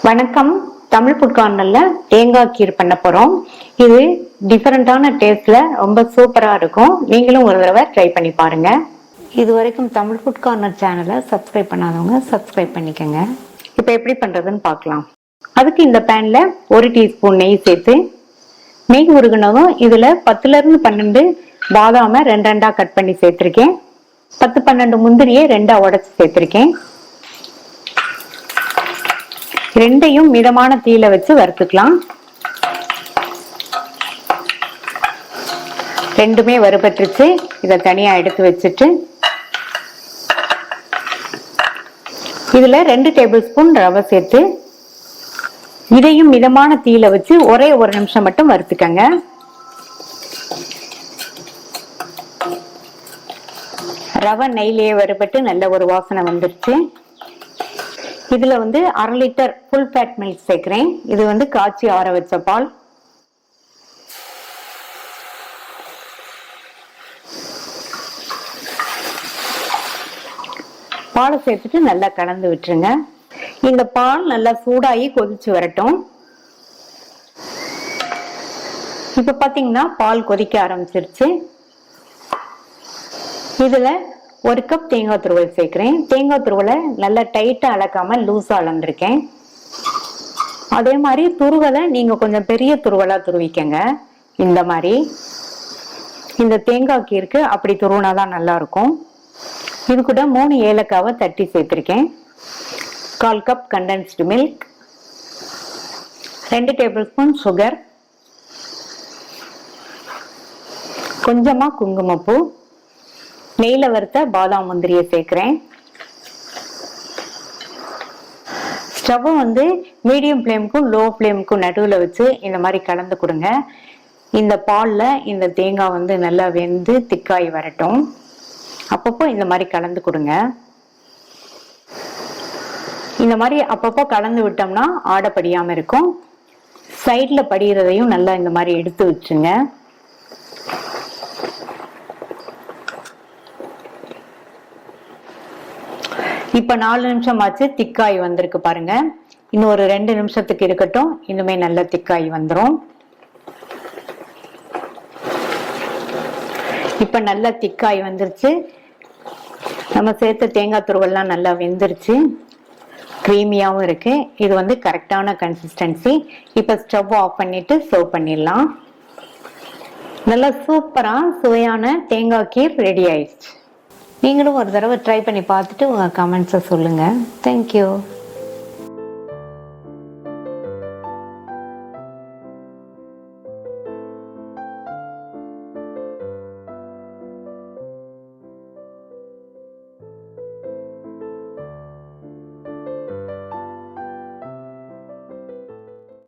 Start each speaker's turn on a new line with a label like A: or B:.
A: வணக்கம். தமிழ் ஃபுட் கார்னர்ல தேங்காய் கீர் பண்ண போறோம். இது டிஃபரெண்டான டேஸ்ட்ல ரொம்ப சூப்பரா இருக்கும். நீங்களும் ஒரு தடவை ட்ரை பண்ணி பாருங்க. இது வரைக்கும் தமிழ் ஃபுட் கார்னர் சேனலை சப்ஸ்கிரைப் பண்ணாதவங்க சப்ஸ்கிரைப் பண்ணிக்கோங்க. இப்போ எப்படி பண்றதுன்னு பார்க்கலாம். அதுக்கு இந்த பேன்ல 1 டீஸ்பூன் நெய் சேர்த்து, நெய் உருகுனதும் இதுல 10ல இருந்து 12 பாதாம ரெண்டா கட் பண்ணி சேர்த்திருக்கேன். 10-12 முந்திரியை ரெண்டா உடைச்சு சேர்த்திருக்கேன். ரெண்டையும் மிதமான தீயில வச்சு வறுத்துக்கலாம். ரெண்டுமே வறுபட்டுருச்சு. இதை தனியா எடுத்து வச்சுட்டு இதுல 2 டேபிள் ஸ்பூன் ரவை சேர்த்து இதையும் மிதமான தீயில வச்சு ஒரே ஒரு நிமிஷம் மட்டும் வறுத்துக்கங்க. ரவை நெய்லயே வறுபட்டு நல்ல ஒரு வாசனை வந்துருச்சு. இதுல 1/2 லிட்டர் ஃபுல் ஃபேட் மில்க் சேர்க்கிறேன். இது காய்ச்சி ஆற வச்ச பால். பாலை சேர்த்துட்டு நல்லா கலந்து விட்டுருங்க. இந்த பால் நல்லா சூடாகி கொதிச்சு வரட்டும். இப்ப பாத்தீங்கன்னா பால் கொதிக்க ஆரம்பிச்சிருச்சு. இதுல 1 கப் தேங்காய் துருவல் சேர்க்கிறேன். தேங்காய் துருவலை நல்லா டைட்டா அளக்காம லூஸா அளந்திருக்கேன். அதே மாதிரி துருவலை நீங்க கொஞ்சம் பெரிய துருவலா துருவிக்கங்க. இந்த மாதிரி இந்த தேங்காய் கீருக்கு அப்படி துருவினாதான் நல்லா இருக்கும். இது கூட 3 ஏலக்காவை தட்டி சேர்த்திருக்கேன். 1/4 cup condensed milk, 2 table spoon sugar, கொஞ்சமா குங்குமப்பூ, நெய்ல வறுத்த பாதாம் முந்திரியை சேர்க்கிறேன். ஸ்டவ் மீடியம் ஃப்ளேமுக்கும் லோ ஃப்ளேமுக்கும் நடுவில் வச்சு இந்த மாதிரி கலந்து கொடுங்க. இந்த பால்ல இந்த தேங்காய் நல்லா வெந்து திக்காய் வரட்டும். அப்பப்போ இந்த மாதிரி கலந்து கொடுங்க. இந்த மாதிரி அப்பப்போ கலந்து விட்டோம்னா ஆடப்படியாம இருக்கும். சைட்ல படிகிறதையும் நல்லா இந்த மாதிரி எடுத்து வச்சுங்க. இப்ப 4 நிமிஷம் ஆச்சு. திக்காய் வந்திருக்கு பாருங்க. இன்னும் ஒரு 2 நிமிஷத்துக்கு இருக்கட்டும். இன்னுமே நல்ல திக்காய் வந்துடும். இப்ப நல்ல திக்காய் வந்துருச்சு. நம்ம சேர்த்த தேங்காய் துருவெல்லாம் நல்லா வெந்துருச்சு. கிரீமியாவும் இருக்கு. இது கரெக்டான கன்சிஸ்டன்சி. இப்ப ஸ்டவ் ஆஃப் பண்ணிட்டு சர்வ் பண்ணிடலாம். நல்லா சூப்பரா சுவையான தேங்காய் கீர் ரெடி ஆயிடுச்சு. நீங்களும் ஒரு தடவை ட்ரை பண்ணி பார்த்துட்டு உங்கள் கமெண்ட்ஸை சொல்லுங்கள். தேங்க்யூ.